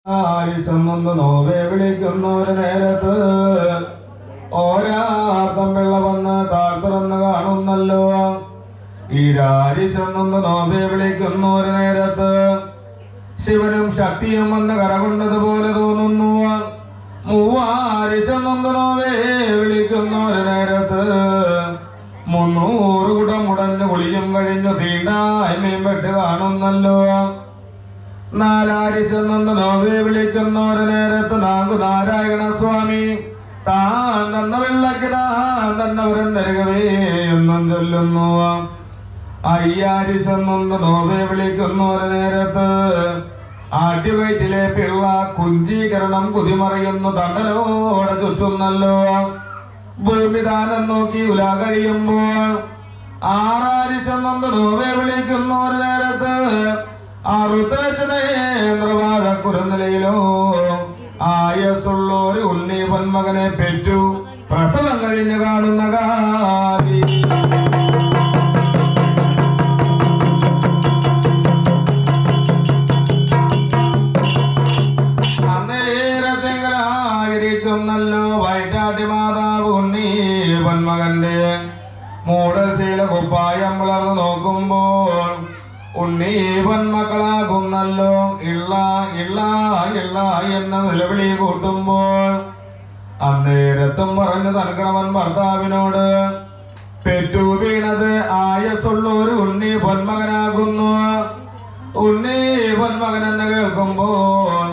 ആരിശൊന്നു നോവെ വിളിക്കുന്നൊരു നേരത്ത് ഓരാർത്തം വെള്ള വന്ന് താഴ്ത്തുറന്ന് കാണുന്നല്ലോ. ഈ ആരിശൊന്നു നോവെ വിളിക്കുന്നൊരു നേരത്ത് ശിവനും ശക്തിയും വന്ന് കരകൊണ്ടതുപോലെ തോന്നുന്നു. മൂവാരിശൊന്നു നോവെ വിളിക്കുന്നൊരു നേരത്ത് 300 കുടം മുടഞ്ഞു കുളിയും കഴിഞ്ഞു തീണ്ടായ്മയും പെട്ട് കാണുന്നല്ലോ. നാലാരിശൊന്നു നോവെ വിളിക്കുന്നൊരു നേരത്ത് നാരായണ സ്വാമി താൻ തന്ന വെള്ളക്ക് താൻ തന്നെ വരം തരുകവേ എന്നും ചൊല്ലുന്നു. അയ്യാരിശൊന്നു നോവെ വിളിക്കുന്നൊരു നേരത്ത് ആദ്യവയറ്റിലെ പിള്ള കുഞ്ചീകരണം കുതിമറിയുന്നു തണ്ടലോടെ ചുറ്റുന്നല്ലോ. ഭൂമിദാനം നോക്കി ഉല കഴിയുമ്പോൾ ആറാരിശൊന്നു നോവെ വിളിക്കുന്നൊരു നേരത്ത് ആറുത്തവാഴക്കുറനിലയിലോ ആയസുള്ളൊരു ഉണ്ണി പൊന്മകനെ പെറ്റു പ്രസവം കഴിഞ്ഞു കാണുന്ന കാലി. അന്നേരത്തെങ്കിലായിരിക്കുന്നല്ലോ വയറ്റാട്ടി മാതാവ് ഉണ്ണി പൊന്മകന്റെ മൂടശീല കുപ്പായം വളർന്നു നോക്കുമ്പോൾ ഉണ്ണി പൊന്മക്കളാകുന്നല്ലോ. ഇള്ള ഇള്ള ഇള്ള എന്ന നിലവിളി കൂട്ടുമ്പോൾ അന്നേരത്തും പറഞ്ഞു തൻകണവൻ ഭർത്താവിനോട് പെറ്റു വീണത് ആയസുള്ളൊരു ഉണ്ണി പൊന്മകനാകുന്നു. ഉണ്ണി പൊന്മകൻ എന്ന് കേൾക്കുമ്പോൾ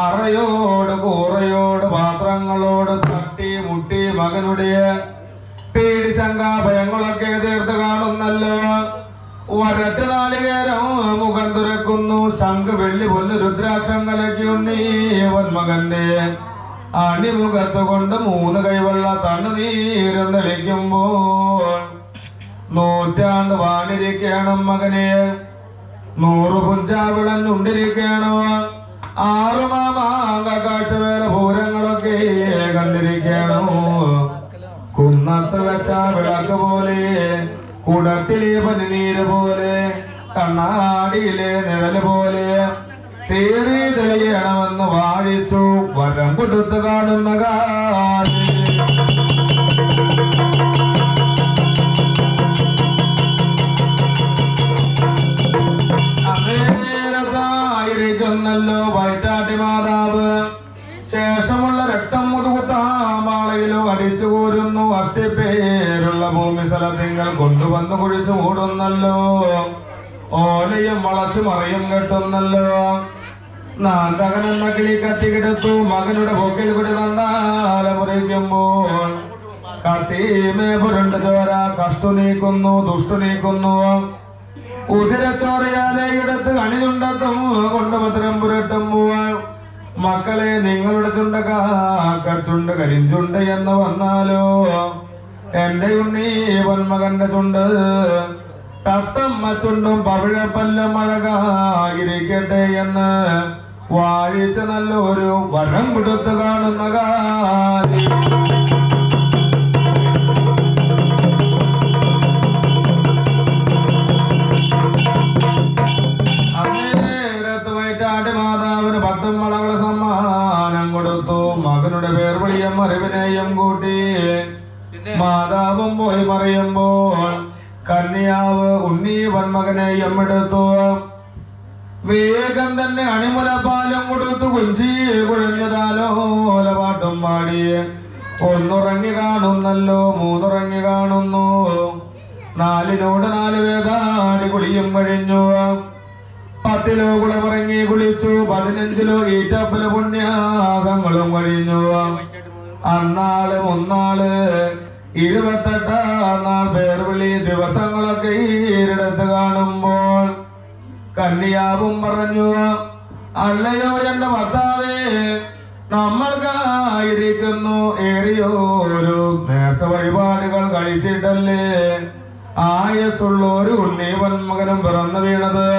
അറയോട് കൂറയോട് പാത്രങ്ങളോട് തട്ടി മുട്ടി മകനുടെ പേടി ശങ്ക ഭയങ്ങളൊക്കെ തീർത്ത് കാണുന്നല്ലോ. ഒരൊറ്റ നാളികേരം മുഖം തുറക്കുന്നു. ശംഖ് വെള്ളി പൊന്ന് രുദ്രാക്ഷം കലക്കി ഉണ്ണി പൊന്മകന്റെ അണിമുഖത്ത് കൊണ്ട് 3 കൈവെള്ള തണ്ണുനീരും തെളിക്കുമ്പോൾ 100 വാണിരിക്കണം മകനെ. 100 പുഞ്ചാവിളഞ്ഞുണ്ടിരിക്കണോ. 6 മാമാങ്ക കാഴ്ച വേറെ പൂരങ്ങളൊക്കെ കണ്ടിരിക്കണോ. കുന്നത്ത് വെച്ച വിളക്ക് പോലെ കുടത്തിലെ പനിനീര് പോലെ കണ്ണാടിയിലെ നിഴല് പോലെ തേറി തെളിയണമെന്ന് വാഴിച്ചു വരം കൊടുത്ത് കാണുന്ന കാലം. അന്നേരത്തായിരിക്കുന്നല്ലോ വയറ്റാട്ടി മാതാവ് ശേഷമുള്ള രക്തം മുതുകുത്താമാളയിലോ അടിച്ചു കോരുന്നു. അഷ്ടിപ്പേരുള്ള ഭൂമി സ്ഥലത്തിങ്ങൾ കൊണ്ടുവന്ന് കുഴിച്ചു മൂടുന്നല്ലോ. ഓലയും വളച്ചു മറിയും കെട്ടുന്നല്ലോ. നാന്തകനെന്ന കിളി കത്തിക്കെടുത്തു മകനുടെ പൊക്കിൽ കൂടി നണ്ടാല മുറിക്കുമ്പോൾ കത്തിമേ പുരണ്ട ചോര കഷ്ടു നീക്കുന്നു ദുഷ്ടു നീക്കുന്നു. ഉദരച്ചോറയാലെ ഇടത്ത് അണിചുണ്ടത്തും കൊണ്ടുപത്രം പുരട്ടുമ്പോൾ മക്കളെ നിങ്ങളുടെ ചുണ്ട കാക്കച്ചുണ്ട് കരിഞ്ചുണ്ട് എന്ന് വന്നാലോ എന്റെ ഉണ്ണി പൊന്മകന്റെ ചുണ്ട് തത്തമ്മ ചുണ്ടും പവിഴപ്പല്ലും അഴകായിരിക്കട്ടെ എന്ന് വാഴിച്ച നല്ലൊരു വരം കൊടുത്ത് കാണുന്ന കാലം. അന്നേരത്ത് വയറ്റാട്ടി മാതാവിന് 10 വളകള് സമ്മാനം കൊടുത്തു. മകനുടെ പേർവിളിയും അറിവിനെയും കൂട്ടി മാതാവും പോയി മറിയുമ്പോൾ കന്യാവ് ഉണ്ണി പൊന്മകനെയും എടുത്തു. വേഗം തന്നെ അണിമുലപ്പാലും കൊടുത്തു കുഞ്ചി കുഴഞ്ഞതാലോല പാട്ടും പാടി. 1 ഉറങ്ങി കാണുന്നല്ലോ 3 ഉറങ്ങി കാണുന്നു. 4 വേദാടി കുളിയും കഴിഞ്ഞു. 10 കുളമിറങ്ങി കുളിച്ചു. 15 ഈറ്റപ്പല പുണ്യാകങ്ങളും കഴിഞ്ഞു. അന്നാള് 28 പേർവിളി ദിവസങ്ങളൊക്കെ ഈരിടത്ത് കാണുമ്പോൾ കന്യാവും പറഞ്ഞു അല്ലയോ എന്റെ ഭർത്താവേ നമ്മൾക്കായിരിക്കുന്നു ഏറിയോരു നേർച്ച വഴിപാടുകൾ കഴിച്ചിട്ടല്ലേ ആയസുള്ളൊരു ഉണ്ണി പൊന്മകനും പിറന്നു വീണത്.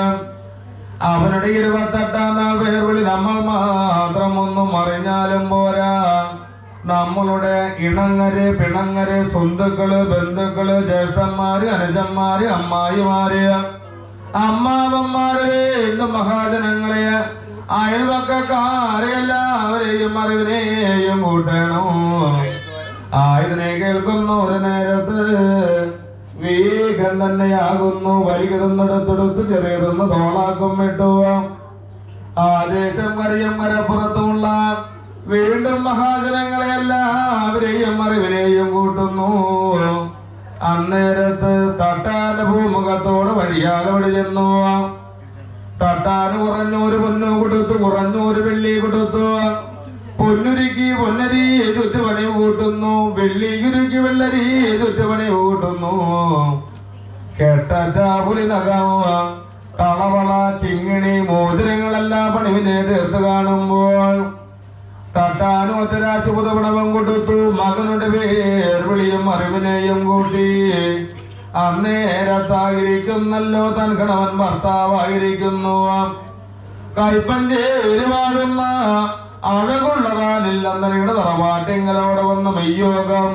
അവനുടെ 28 പേർവിളി നമ്മൾ മാത്രം ഒന്നും അറിഞ്ഞാലും പോരാ. നമ്മളുടെ ഇണങ്ങര് പിണങ്ങര് സ്വന്തുക്കള് ബന്ധുക്കള് ജ്യേഷ്ഠന്മാര് അനുജന്മാര് അമ്മായിമാര് അമ്മാവന്മാരെ മഹാജനങ്ങളെ അയൽവക്കാരെല്ലാവരെയും അറിവിനെയും കൂട്ടണോ. ആയതിനെ കേൾക്കുന്ന ഒരു നേരത്ത് വേഗം തന്നെയാകുന്നു. വലിയതെന്നെടുത്തെടുത്ത് ചെറിയതെന്ന് തോളാക്കും വിട്ടുക. ആദേശം കരയും കരപ്പുറത്തുമുള്ള വീണ്ടും മഹാജനങ്ങളെ എല്ലാവരെയും അറിവിനെയും കൂട്ടുന്നു. അന്നേരത്ത് തട്ടാന്റെ ഭൂമുഖത്തോട് വഴിയാൽ വഴി ചെന്നു. തട്ടാന് കുറഞ്ഞൊരു പൊന്നു കൊടുത്തു, കുറഞ്ഞൊരു വെള്ളി കൊടുത്തു. പൊന്നുരുക്കി പൊന്നരി ചുറ്റുപണി കൂട്ടുന്നു, വെള്ളിയുരുക്കി വെള്ളരി ചുറ്റുപണി കൂട്ടുന്നു. കേട്ട പുലി നഖം കളവള കിങ്ങിണി മോതിരങ്ങളെല്ലാം പണിവിനെ തീർത്ത് കാണുമ്പോൾ തട്ടാനും ഒറ്റരാശി പുതപണവും കൊടുത്തു. മകനുടെ പേർ വിളിയും അറിവിനെയും കൂട്ടി. അന്നേരത്തായിരിക്കുന്നല്ലോ തൻ കണവൻ ഭർത്താവായിരിക്കുന്നു. കൈപ്പഞ്ചേരി വാഴുന്ന അഴകുള്ളതാനില്ലെന്നയുടെ തറവാട്ടിങ്ങളോടെ വന്ന മെയ്യോഗം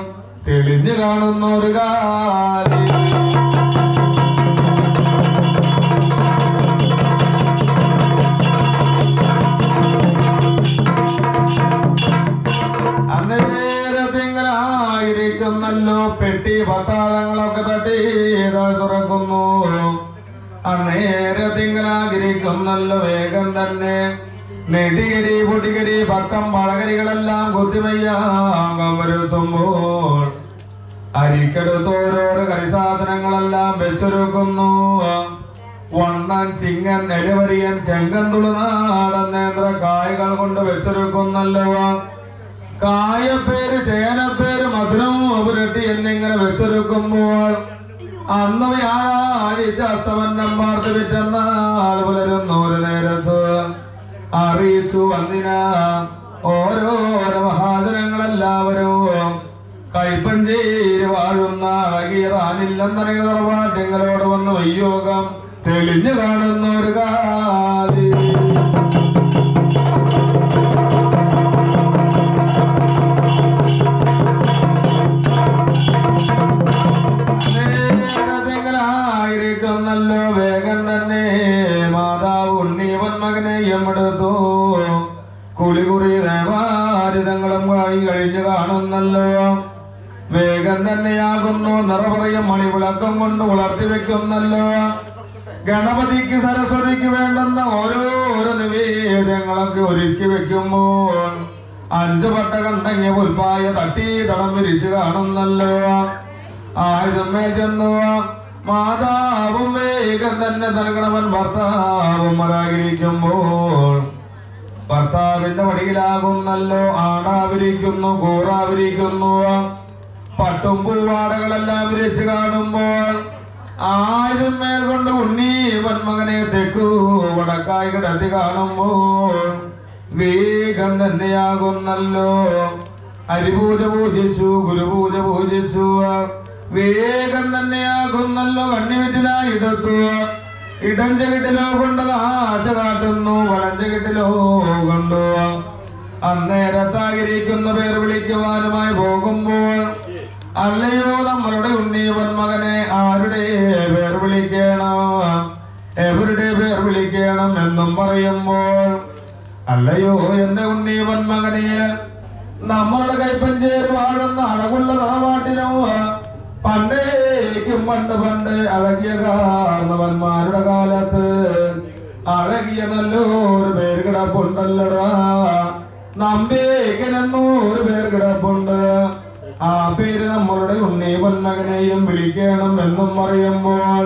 തെളിഞ്ഞു കാണുന്ന ഒരു കാലം. അന്നേരത്തിങ്ങളായിരിക്കുന്നല്ലോ പെട്ടി പത്താളങ്ങളൊക്കെ തട്ടി തുറക്കുന്നു. അന്നേരത്തിങ്ങളായിരിക്കുന്നല്ലോ വേഗം തന്നെ നെടികരി പൊടികരി പക്കം വളകരികളെല്ലാം കുത്തിമയ്യാകം വരുത്തുമ്പോൾ അരിക്കടുത്ത് ഓരോരോ കറിസാധനങ്ങളെല്ലാം വെച്ചൊരുക്കുന്നു. വണ്ണൻ ചിങ്ങൻ എലിവരിയൻ ചെങ്കൻ തുളുനാടൻ നേത്ര കായകൾ കൊണ്ട് വെച്ചൊരുക്കുന്നല്ലോ. കായപ്പേര് ചേനപ്പേര് മധുരം പുരട്ടി എന്നിങ്ങനെ വെച്ചൊരുക്കുമ്പോൾ അന്ന് വ്യാഴാഴ്ച അസ്തമന്നം പാർത്ത് വിറ്റന്നാൾ പുലരുന്ന ഒരു നേരത്ത് അറിയിച്ചു വന്നിന ഓരോരോ മഹാജനങ്ങളെല്ലാവരും കൈപ്പഞ്ചേരി വാഴുന്ന അഴകിയ താനില്ലെന്നറിയ തറവാട്ടിങ്ങളോട് വന്ന് വയ്യോഗം തെളിഞ്ഞു കാണുന്ന ഒരു കാലി. ായിരിക്കുന്നല്ലോ വേഗം തന്നെ മാതാവ് ഉണ്ണീവൻ മകനെയും എടുത്തു. കുളികുറി ദേവാരിതങ്ങളും കഴിഞ്ഞു കാണുന്നല്ലോ. വേഗം തന്നെയാകുന്നു നിറപറയും മണിവിളക്കം കൊണ്ട് വളർത്തി വെക്കുന്നല്ലോ. ഗണപതിക്ക് സരസ്വതിക്ക് വേണ്ടുന്ന ഓരോരോ നിവേദ്യങ്ങളൊക്കെ ഒരുക്കി വെക്കുമ്പോൾ 5 പട്ട കണ്ടങ്ങ പുൽപ്പായ തട്ടി തടം വിരിച്ചു കാണുന്നല്ലോ. ആയുധമേ ചെന്നു മാതാവും വേഗം തന്നെ നൽകണവൻ ഭർത്താവും മരായിരിക്കുമ്പോൾ ഭർത്താവിന്റെ വടിയിലാകുന്നല്ലോ. ആടാവിരിക്കുന്നു, കൂറാവിരിക്കുന്നു. പട്ടും പൂവാടകളെല്ലാം വിരിച്ചു കാണുമ്പോൾ ആയിരം മേൽ കൊണ്ട് ഉണ്ണി വന്മകനെ തെക്കു വടക്കായി കിടത്തി കാണുമ്പോൾ വേഗം തന്നെയാകുന്നല്ലോ. അരിപൂജ പൂജിച്ചു, ഗുരുപൂജ പൂജിച്ചു. വേഗം തന്നെയാകുന്നല്ലോ കണ്ണിവെറ്റിലായിടത്തു. ഇടഞ്ചകിട്ടിലോ കൊണ്ട് ആശ കാട്ടുന്നു, വലഞ്ചകിട്ടിലോ കൊണ്ടു. അന്നേരത്തായിരിക്കുന്ന പേർ വിളിക്കുവാനുമായി പോകുമ്പോൾ അല്ലയോ നമ്മളുടെ ഉണ്ണീവൻ മകനെ ആരുടെ പേർ വിളിക്കണം, എവരുടെ പേർ വിളിക്കണം എന്നും പറയുമ്പോൾ അല്ലയോ എന്റെ ഉണ്ണീവൻ മകനെ നമ്മളുടെ കൈപ്പഞ്ചേരി വാഴുന്ന അഴകുള്ള തറവാട്ടിനോ പണ്ടേക്കും പണ്ട് അഴകിയ കാരണവന്മാരുടെ കാലത്ത് അഴകിയ നല്ലൊരു പേര് കിടപ്പുണ്ടല്ലടാ. നമ്പേക്കനെന്നൊരു പേര് കിടപ്പുണ്ട്. ആ പേര് നമ്മളുടെ ഉണ്ണീവൻ മകനെയും വിളിക്കണം എന്നും പറയുമ്പോൾ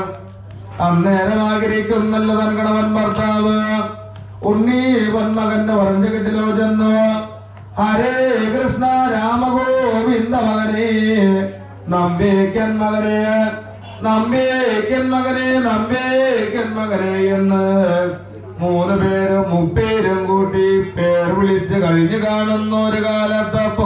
അന്നേരം ആഗ്രഹിക്കുന്നല്ലോ തൻകണവൻ ഭർത്താവ് ഉണ്ണീവൻ മകന്റെ വറഞ്ച കെട്ടിലോ ചെന്നു. ഹരേ കൃഷ്ണ രാമഗോവിന്ദ മകനെ നമ്പേക്കൻ മകനെ, നമ്പേക്കൻ മകനെ, നമ്പേക്കൻ മകനെ എന്ന് 3 പേരും 3 പേരും കൂട്ടി പേർ വിളിച്ച് കഴിഞ്ഞു കാണുന്ന ഒരു കാലത്തപ്പോ